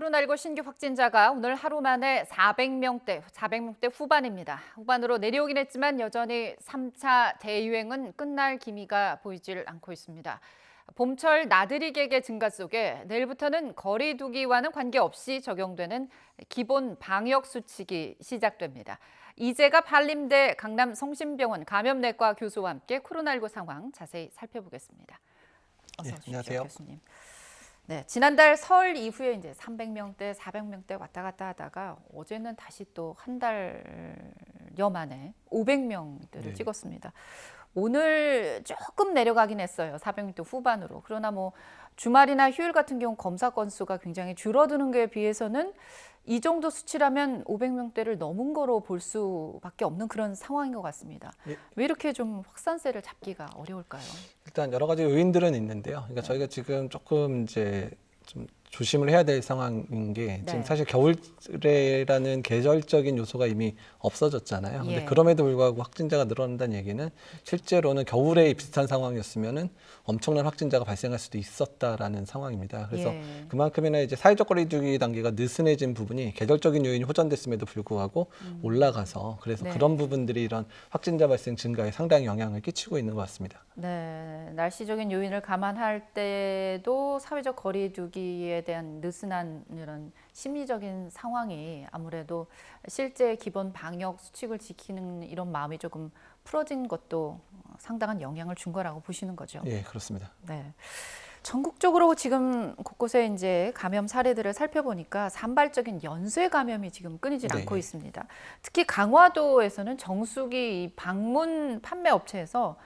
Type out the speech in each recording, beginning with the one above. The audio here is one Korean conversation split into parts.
코로나19 신규 확진자가 오늘 하루 만에 400명대 후반입니다. 후반으로 내려오긴 했지만 여전히 3차 대유행은 끝날 기미가 보이질 않고 있습니다. 봄철 나들이 객의 증가 속에 내일부터는 거리 두기와는 관계없이 적용되는 기본 방역 수칙이 시작됩니다. 이재갑 한림대 강남 성심병원 감염내과 교수와 함께 코로나19 상황 자세히 살펴보겠습니다. 어서 오십시오, 안녕하세요. 교수님. 네, 지난달 설 이후에 이제 300명대, 400명대 왔다 갔다 하다가 어제는 다시 또 한 달여 만에 500명대를 찍었습니다. 오늘 조금 내려가긴 했어요. 400명대 후반으로. 그러나 뭐 주말이나 휴일 같은 경우 검사 건수가 굉장히 줄어드는 거에 비해서는 이 정도 수치라면 500명대를 넘은 거로 볼 수밖에 없는 그런 상황인 것 같습니다. 왜 이렇게 좀 확산세를 잡기가 어려울까요? 일단 여러 가지 요인들은 있는데요. 그러니까 저희가 지금 조금 이제 좀 조심을 해야 될 상황인 게 지금 사실 겨울이라는 계절적인 요소가 이미 없어졌잖아요. 근데 그럼에도 불구하고 확진자가 늘어난다는 얘기는 실제로는 겨울에 비슷한 상황이었으면은 엄청난 확진자가 발생할 수도 있었다라는 상황입니다. 그래서 그만큼이나 이제 사회적 거리두기 단계가 느슨해진 부분이 계절적인 요인이 호전됐음에도 불구하고 올라가서 그래서 그런 부분들이 이런 확진자 발생 증가에 상당히 영향을 끼치고 있는 것 같습니다. 네, 날씨적인 요인을 감안할 때도 사회적 거리두기에 대한 느슨한 이런 심리적인 상황이 아무래도 실제 기본 방역 수칙을 지키는 이런 마음이 조금 풀어진 것도 상당한 영향을 준 거라고 보시는 거죠. 예, 그렇습니다. 네. 전국적으로 지금 곳곳에 이제 감염 사례들을 살펴보니까 산발적인 연쇄 감염이 지금 끊이질 않고 있습니다. 특히 강화도에서는 정수기 이 방문 판매 업체에서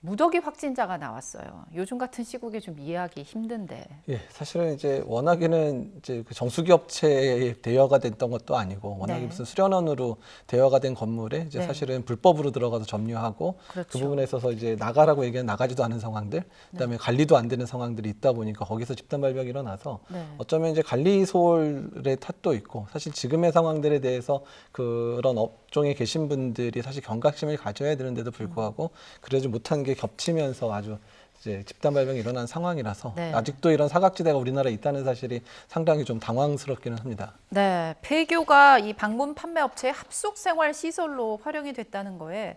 무더기 확진자가 나왔어요. 요즘 같은 시국에 좀 이해하기 힘든데. 예, 사실은 이제 워낙에는 이제 그 정수기 업체에 대여가 됐던 것도 아니고 워낙에 무슨 수련원으로 대여가 된 건물에 이제 사실은 불법으로 들어가서 점유하고 그 부분에 있어서 이제 나가라고 얘기하면 나가지도 않은 상황들, 그다음에 관리도 안 되는 상황들이 있다 보니까 거기서 집단 발병이 일어나서 어쩌면 이제 관리 소홀의 탓도 있고 사실 지금의 상황들에 대해서 그런 업종에 계신 분들이 사실 경각심을 가져야 되는데도 불구하고 그러지 못한 게 겹치면서 아주 이제 집단 발병이 일어난 상황이라서 아직도 이런 사각지대가 우리나라에 있다는 사실이 상당히 좀 당황스럽기는 합니다. 네, 폐교가 이 방문 판매 업체의 합숙 생활 시설로 활용이 됐다는 거에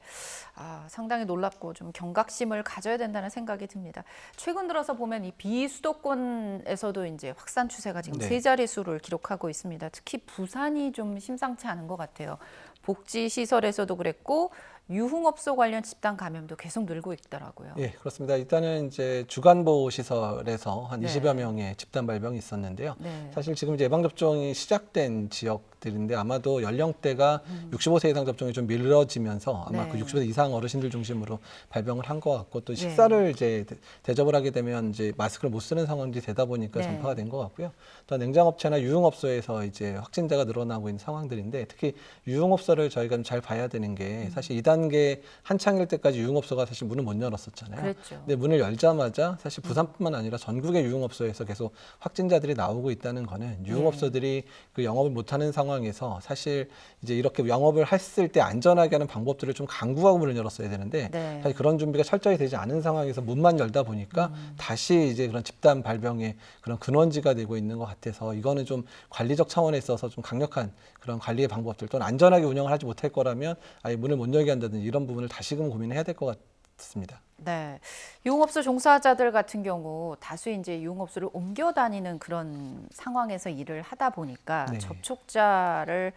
상당히 놀랍고 좀 경각심을 가져야 된다는 생각이 듭니다. 최근 들어서 보면 이 비수도권에서도 이제 확산 추세가 지금 세 자릿수를 기록하고 있습니다. 특히 부산이 좀 심상치 않은 것 같아요. 복지 시설에서도 그랬고 유흥업소 관련 집단 감염도 계속 늘고 있더라고요. 예, 그렇습니다. 일단은 이제 주간보호 시설에서 한 20여 명의 집단 발병이 있었는데요. 사실 지금 이제 예방접종이 시작된 지역들인데 아마도 연령대가 65세 이상 접종이 좀 미뤄지면서 아마 그 65세 이상 어르신들 중심으로 발병을 한 것 같고 또 식사를 이제 대접을 하게 되면 이제 마스크를 못 쓰는 상황들이 되다 보니까 전파가 된 것 같고요. 또 냉장업체나 유흥업소에서 이제 확진자가 늘어나고 있는 상황들인데 특히 유흥업소를 저희가 좀 잘 봐야 되는 게 사실 2단계 한창일 때까지 유흥업소가 사실 문을 못 열었었잖아요. 그랬죠. 근데 문을 열자마자 사실 부산뿐만 아니라 전국의 유흥업소에서 계속 확진자들이 나오고 있다는 거는 유흥업소들이 그 영업을 못하는 상황에서 사실 이제 이렇게 영업을 했을 때 안전하게 하는 방법들을 좀 강구하고 문을 열었어야 되는데 사실 그런 준비가 철저히 되지 않은 상황에서 문만 열다 보니까 다시 이제 그런 집단 발병의 그런 근원지가 되고 있는 것 같아서 이거는 좀 관리적 차원에 있어서 좀 강력한 그런 관리의 방법들 또는 안전하게 운영을 하지 못할 거라면 아예 문을 못 열게 한다든지 이런 부분을 다시금 고민해야 될 것 같습니다. 네, 유흥업소 종사자들 같은 경우 다수 이제 유흥업소를 옮겨 다니는 그런 상황에서 일을 하다 보니까 접촉자를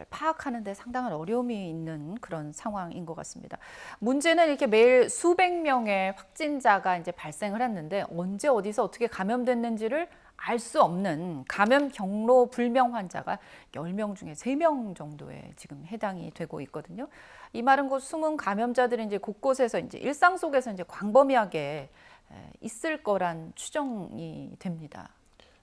파악하는 데 상당한 어려움이 있는 그런 상황인 것 같습니다. 문제는 이렇게 매일 수백 명의 확진자가 이제 발생을 했는데 언제 어디서 어떻게 감염됐는지를 알 수 없는 감염 경로 불명 환자가 10명 중에 3명 정도에 지금 해당이 되고 있거든요. 이 말은 곧 숨은 감염자들이 이제 곳곳에서 이제 일상 속에서 이제 광범위하게 있을 거란 추정이 됩니다.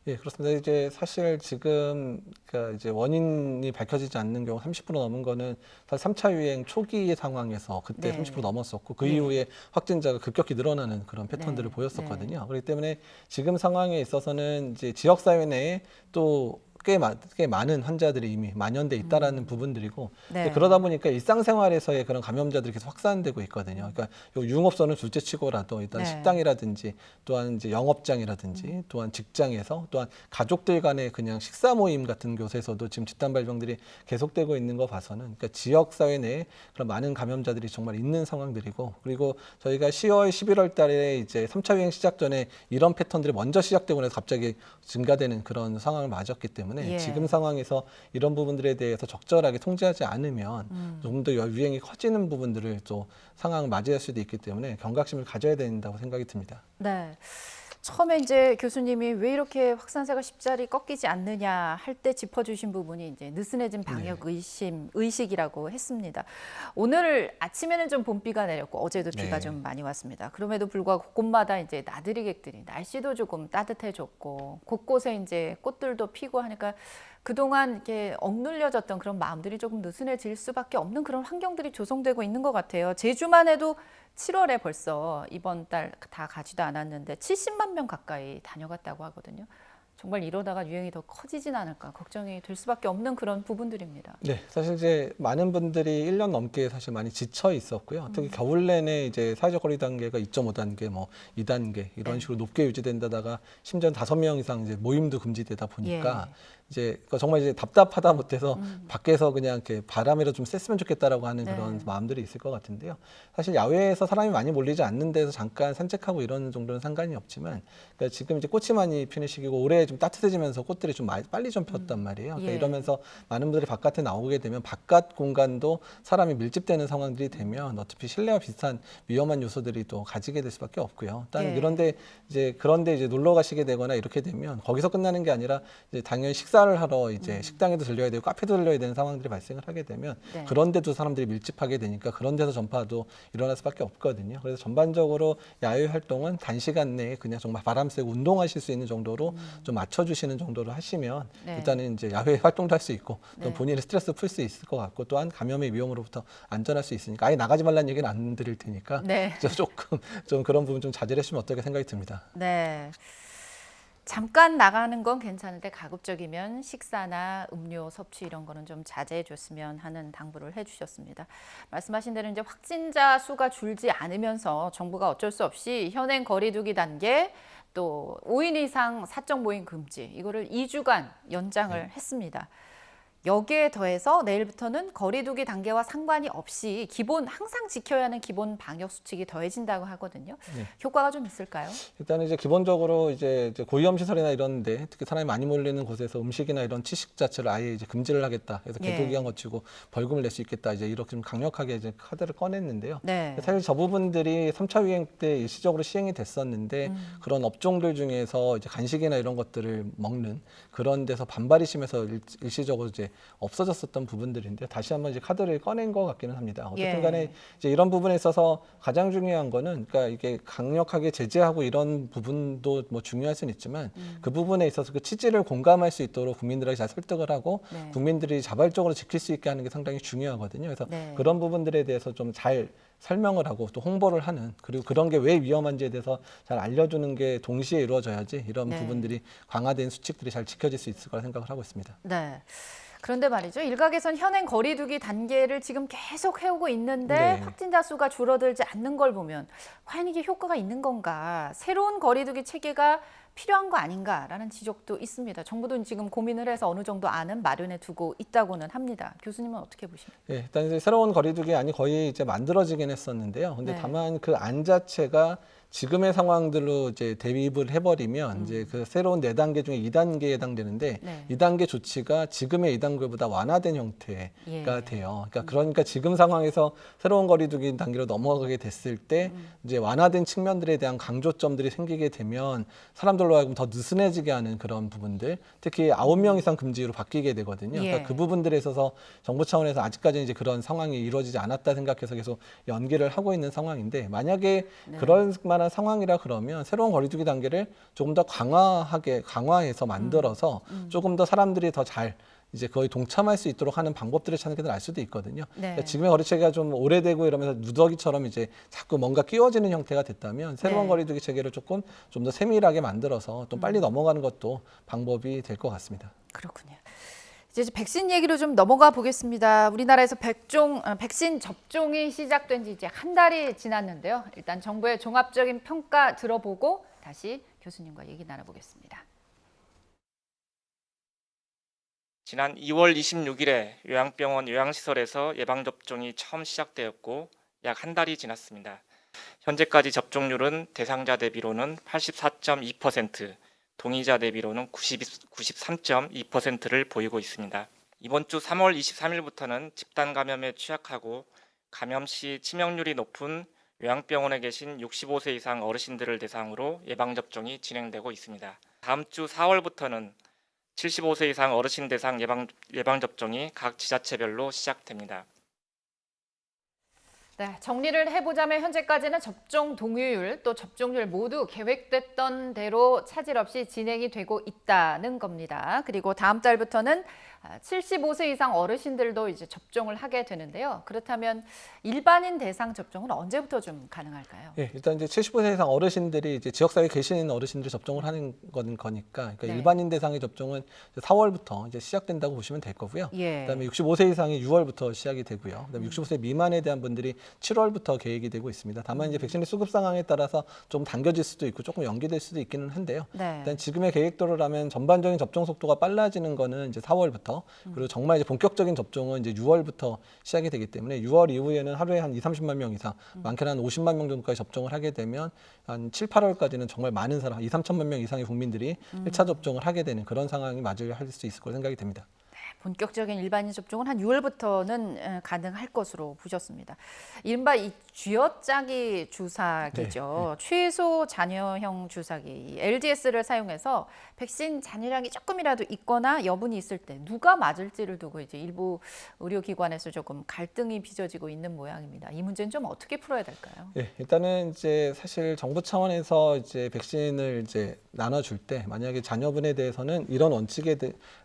예, 그렇습니다. 이제 사실 지금 그러니까 이제 원인이 밝혀지지 않는 경우 30% 넘은 거는 사실 3차 유행 초기의 상황에서 그때 30% 넘었었고 그 이후에 확진자가 급격히 늘어나는 그런 패턴들을 보였었거든요. 그렇기 때문에 지금 상황에 있어서는 이제 지역 사회 내에 또 꽤 많은 환자들이 이미 만연돼 있다라는 부분들이고 네. 그러다 보니까 일상생활에서의 그런 감염자들이 계속 확산되고 있거든요. 그러니까 요 유흥업소는 둘째치고라도 일단 네. 식당이라든지 또한 이제 영업장이라든지 또한 직장에서 또한 가족들 간의 그냥 식사 모임 같은 곳에서도 지금 집단 발병들이 계속되고 있는 거 봐서는 그러니까 지역 사회 내에 그런 많은 감염자들이 정말 있는 상황들이고 그리고 저희가 10월, 11월 달에 이제 3차 유행 시작 전에 이런 패턴들이 먼저 시작되고 나서 갑자기 증가되는 그런 상황을 맞았기 때문에 예. 지금 상황에서 이런 부분들에 대해서 적절하게 통제하지 않으면 조금 더 유행이 커지는 부분들을 또 상황을 맞이할 수도 있기 때문에 경각심을 가져야 된다고 생각이 듭니다. 네. 처음에 이제 교수님이 왜 이렇게 확산세가 십자리 꺾이지 않느냐 할 때 짚어주신 부분이 이제 느슨해진 방역 의식이라고 했습니다. 오늘 아침에는 좀 봄비가 내렸고 어제도 비가 좀 많이 왔습니다. 그럼에도 불구하고 곳곳마다 이제 나들이객들이 날씨도 조금 따뜻해졌고 곳곳에 이제 꽃들도 피고 하니까 그동안 이렇게 억눌려졌던 그런 마음들이 조금 느슨해질 수밖에 없는 그런 환경들이 조성되고 있는 것 같아요. 제주만 해도 7월에 벌써 이번 달 다 가지도 않았는데 70만 명 가까이 다녀갔다고 하거든요. 정말 이러다가 유행이 더 커지진 않을까 걱정이 될 수밖에 없는 그런 부분들입니다. 네, 사실 이제 많은 분들이 1년 넘게 사실 많이 지쳐 있었고요. 특히 겨울 내내 이제 사회적 거리 단계가 2.5단계, 뭐 2단계 이런 식으로 높게 유지된다다가 심지어 5명 이상 이제 모임도 금지되다 보니까 이제 정말 이제 답답하다 못해서 밖에서 그냥 이렇게 바람이라도 좀 쐈으면 좋겠다라고 하는 그런 마음들이 있을 것 같은데요. 사실 야외에서 사람이 많이 몰리지 않는 데서 잠깐 산책하고 이런 정도는 상관이 없지만 그러니까 지금 이제 꽃이 많이 피는 시기고 올해 좀 따뜻해지면서 꽃들이 좀 빨리 좀 폈단 말이에요. 그러니까 이러면서 많은 분들이 바깥에 나오게 되면 바깥 공간도 사람이 밀집되는 상황들이 되면 어차피 실내와 비슷한 위험한 요소들이 또 가지게 될 수밖에 없고요. 일단 그런데 이제 놀러 가시게 되거나 이렇게 되면 거기서 끝나는 게 아니라 이제 당연히 식사를 하러 이제 식당에도 들려야 되고 카페도 들려야 되는 상황들이 발생을 하게 되면 그런데도 사람들이 밀집하게 되니까 그런 데서 전파도 일어날 수밖에 없거든요. 그래서 전반적으로 야외 활동은 단시간 내에 그냥 정말 바람 쐬고 운동하실 수 있는 정도로 좀 맞춰주시는 정도로 하시면 일단은 이제 야외 활동도 할 수 있고 또 본인의 스트레스 풀 수 있을 것 같고 또한 감염의 위험으로부터 안전할 수 있으니까 아예 나가지 말라는 얘기는 안 드릴 테니까 조금 좀 그런 부분 좀 자제를 했으면 어떨까 생각이 듭니다. 네. 잠깐 나가는 건 괜찮은데 가급적이면 식사나 음료 섭취 이런 거는 좀 자제해 줬으면 하는 당부를 해주셨습니다. 말씀하신 대로 이제 확진자 수가 줄지 않으면서 정부가 어쩔 수 없이 현행 거리두기 단계 또 5인 이상 사적 모임 금지 이거를 2주간 연장을 했습니다. 여기에 더해서 내일부터는 거리두기 단계와 상관이 없이 항상 지켜야 하는 기본 방역 수칙이 더해진다고 하거든요. 효과가 좀 있을까요? 일단은 이제 기본적으로 이제 고위험 시설이나 이런데 특히 사람이 많이 몰리는 곳에서 음식이나 이런 취식 자체를 아예 이제 금지를 하겠다. 그래서 계도 기간 거치고 벌금을 낼 수 있겠다. 이제 이렇게 좀 강력하게 이제 카드를 꺼냈는데요. 사실 저 부분들이 3차 유행 때 일시적으로 시행이 됐었는데 그런 업종들 중에서 이제 간식이나 이런 것들을 먹는 그런 데서 반발이 심해서 일시적으로 이제 없어졌었던 부분들인데 다시 한번 이제 카드를 꺼낸 것 같기는 합니다. 어쨌든 간에 이제 이런 부분에 있어서 가장 중요한 거는 그러니까 이게 강력하게 제재하고 이런 부분도 뭐 중요할 수는 있지만 그 부분에 있어서 그 취지를 공감할 수 있도록 국민들에게 잘 설득을 하고 국민들이 자발적으로 지킬 수 있게 하는 게 상당히 중요하거든요. 그래서 그런 부분들에 대해서 좀 잘 설명을 하고 또 홍보를 하는 그리고 그런 게 왜 위험한지에 대해서 잘 알려주는 게 동시에 이루어져야지 이런 부분들이 강화된 수칙들이 잘 지켜질 수 있을 거라 생각을 하고 있습니다. 네. 그런데 말이죠. 일각에선 현행 거리두기 단계를 지금 계속 해오고 있는데 확진자 수가 줄어들지 않는 걸 보면 과연 이게 효과가 있는 건가? 새로운 거리두기 체계가 필요한 거 아닌가라는 지적도 있습니다. 정부도 지금 고민을 해서 어느 정도 안은 마련해 두고 있다고는 합니다. 교수님은 어떻게 보십니까? 일단 이제 새로운 거리두기 안이 거의 이제 만들어지긴 했었는데요. 근데 다만 그 안 자체가 지금의 상황들로 이제 대입을 해버리면 이제 그 새로운 4단계 중에 2단계에 해당되는데 2단계 조치가 지금의 2단계보다 완화된 형태가 돼요. 그러니까 지금 상황에서 새로운 거리두기 단계로 넘어가게 됐을 때 이제 완화된 측면들에 대한 강조점들이 생기게 되면 사람들로 하여금 더 느슨해지게 하는 그런 부분들, 특히 9명 이상 금지로 바뀌게 되거든요. 그러니까 그 부분들에 있어서 정부 차원에서 아직까지는 이제 그런 상황이 이루어지지 않았다 생각해서 계속 연기를 하고 있는 상황인데 만약에 그럴 만한 상황이라 그러면 새로운 거리두기 단계를 조금 더 강화해서 만들어서 조금 더 사람들이 더 잘 이제 거의 동참할 수 있도록 하는 방법들을 찾는 게 나을 수도 있거든요. 그러니까 지금의 거리체계가 좀 오래되고 이러면서 누더기처럼 이제 자꾸 뭔가 끼워지는 형태가 됐다면 새로운 거리두기 체계를 좀 더 세밀하게 만들어서 좀 빨리 넘어가는 것도 방법이 될 것 같습니다. 그렇군요. 이제 백신 얘기로 좀 넘어가 보겠습니다. 우리나라에서 백신 접종이 시작된 지 이제 한 달이 지났는데요. 일단 정부의 종합적인 평가 들어보고 다시 교수님과 얘기 나눠보겠습니다. 지난 2월 26일에 요양병원 요양시설에서 예방접종이 처음 시작되었고 약 한 달이 지났습니다. 현재까지 접종률은 대상자 대비로는 84.2%, 동의자 대비로는 93.2%를 보이고 있습니다. 이번 주 3월 23일부터는 집단 감염에 취약하고 감염 시 치명률이 높은 요양병원에 계신 65세 이상 어르신들을 대상으로 예방접종이 진행되고 있습니다. 다음 주 4월부터는 75세 이상 어르신 대상 예방접종이 각 지자체별로 시작됩니다. 네, 정리를 해보자면 현재까지는 접종 동의율 또 접종률 모두 계획됐던 대로 차질 없이 진행이 되고 있다는 겁니다. 그리고 다음 달부터는 75세 이상 어르신들도 이제 접종을 하게 되는데요. 그렇다면 일반인 대상 접종은 언제부터 좀 가능할까요? 예, 일단 이제 75세 이상 어르신들이 이제 지역사회에 계시는 어르신들이 접종을 하는 거니까, 그러니까 네. 일반인 대상의 접종은 4월부터 이제 시작된다고 보시면 될 거고요. 예. 그다음에 65세 이상이 6월부터 시작이 되고요. 그다음에 65세 미만에 대한 분들이 7월부터 계획이 되고 있습니다. 다만 이제 백신의 수급 상황에 따라서 좀 당겨질 수도 있고 조금 연기될 수도 있기는 한데요. 네. 일단 지금의 계획대로라면 전반적인 접종 속도가 빨라지는 거는 이제 4월부터 그리고 정말 이제 본격적인 접종은 이제 6월부터 시작이 되기 때문에 6월 이후에는 하루에 한 2-30만 명 이상, 많게는 한 50만 명 정도까지 접종을 하게 되면 한 7, 8월까지는 정말 많은 사람, 2-3천만 명 이상의 국민들이 1차 접종을 하게 되는 그런 상황이 맞이할 수 있을 거로 생각이 됩니다. 본격적인 일반인 접종은 한 6월부터는 가능할 것으로 보셨습니다. 이른바 이 쥐어짜기 주사기죠. 최소 잔여형 주사기, LDS를 사용해서 백신 잔여량이 조금이라도 있거나 여분이 있을 때 누가 맞을지를 두고 이제 일부 의료기관에서 조금 갈등이 빚어지고 있는 모양입니다. 이 문제는 좀 어떻게 풀어야 될까요? 네, 일단은 이제 사실 정부 차원에서 이제 백신을 이제 나눠줄 때 만약에 자녀분에 대해서는 이런 원칙에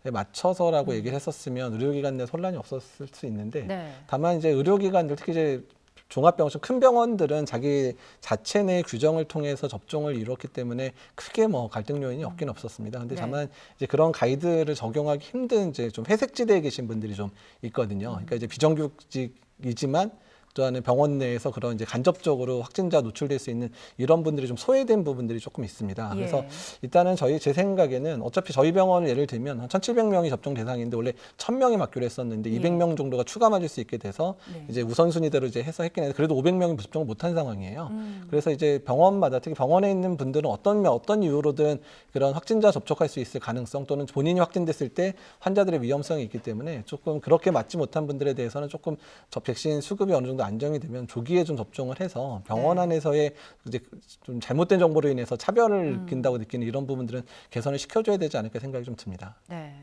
맞춰서라고 얘기를 했었으면 의료기관 내 혼란이 없었을 수 있는데 네. 다만 이제 의료기관들 특히 이제 종합병원, 큰 병원들은 자기 자체 내 규정을 통해서 접종을 이뤘기 때문에 크게 뭐 갈등 요인이 없긴 없었습니다. 근데 네. 다만 이제 그런 가이드를 적용하기 힘든 이제 좀 회색지대에 계신 분들이 좀 있거든요. 그러니까 이제 비정규직이지만 또한 병원 내에서 그런 이제 간접적으로 확진자 노출될 수 있는 이런 분들이 좀 소외된 부분들이 조금 있습니다. 그래서 예. 일단은 제 생각에는 어차피 저희 병원을 예를 들면 한 1,700명이 접종 대상인데 원래 1,000명이 맞기로 했었는데 예. 200명 정도가 추가 맞을 수 있게 돼서 네. 이제 우선순위대로 이제 해서 했긴 했는데 그래도 500명이 접종을 못한 상황이에요. 그래서 이제 병원마다 특히 병원에 있는 분들은 어떤 이유로든 그런 확진자 접촉할 수 있을 가능성 또는 본인이 확진됐을 때 환자들의 위험성이 있기 때문에 조금 그렇게 맞지 못한 분들에 대해서는 조금 백신 수급이 어느 정도 안정이 되면 조기에 좀 접종을 해서 병원 네. 안에서의 이제 좀 잘못된 정보로 인해서 차별을 느낀다고 느끼는 이런 부분들은 개선을 시켜줘야 되지 않을까 생각이 좀 듭니다. 네.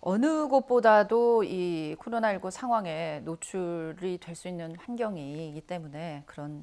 어느 곳보다도 이 코로나19 상황에 노출이 될 수 있는 환경이기 때문에 그런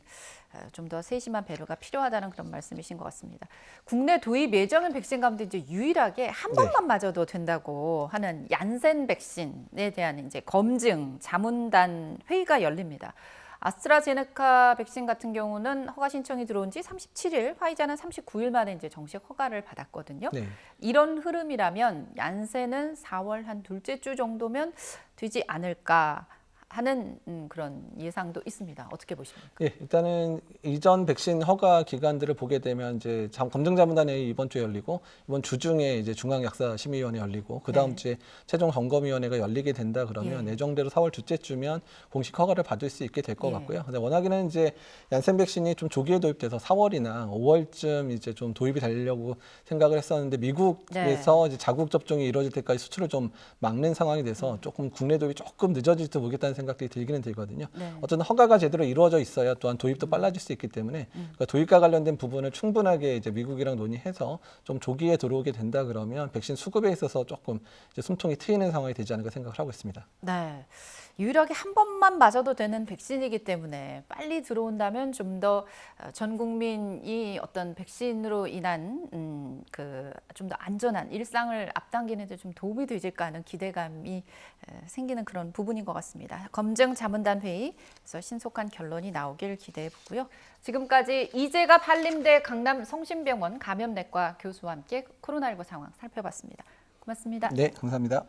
좀 더 세심한 배려가 필요하다는 그런 말씀이신 것 같습니다. 국내 도입 예정인 백신 가운데 이제 유일하게 한 번만 맞아도 된다고 하는 얀센 백신에 대한 이제 검증 자문단 회의가 열립니다. 아스트라제네카 백신 같은 경우는 허가 신청이 들어온 지 37일, 화이자는 39일 만에 이제 정식 허가를 받았거든요. 네. 이런 흐름이라면 얀센은 4월 한 둘째 주 정도면 되지 않을까 하는 그런 예상도 있습니다. 어떻게 보십니까? 예, 일단은 이전 백신 허가 기간들을 보게 되면 이제 검증자문단회의 이번 주에 열리고 이번 주 중에 이제 중앙약사심의위원회 열리고 그 다음 네. 주에 최종점검위원회가 열리게 된다 그러면 예. 예정대로 4월 둘째 주면 공식 허가를 받을 수 있게 될 것 예. 같고요. 근데 워낙에는 이제 얀센 백신이 좀 조기에 도입돼서 4월이나 5월쯤 이제 좀 도입이 되려고 생각을 했었는데 미국에서 이제 자국 접종이 이루어질 때까지 수출을 좀 막는 상황이 돼서 조금 국내 도입이 조금 늦어질 듯 모르겠다는 생각들이 들기는 들거든요. 네. 어쨌든 허가가 제대로 이루어져 있어야 또한 도입도 빨라질 수 있기 때문에 그러니까 도입과 관련된 부분을 충분하게 이제 미국이랑 논의해서 좀 조기에 들어오게 된다 그러면 백신 수급에 있어서 조금 이제 숨통이 트이는 상황이 되지 않을까 생각을 하고 있습니다. 네. 유일하게 한 번만 맞아도 되는 백신이기 때문에 빨리 들어온다면 좀 더 전 국민이 어떤 백신으로 인한 좀 더 안전한 일상을 앞당기는 데 좀 도움이 되질까 하는 기대감이 생기는 그런 부분인 것 같습니다. 검증 자문단 회의에서 신속한 결론이 나오길 기대해 보고요. 지금까지 이재갑 한림대 강남 성심병원 감염내과 교수와 함께 코로나19 상황 살펴봤습니다. 고맙습니다. 네, 감사합니다.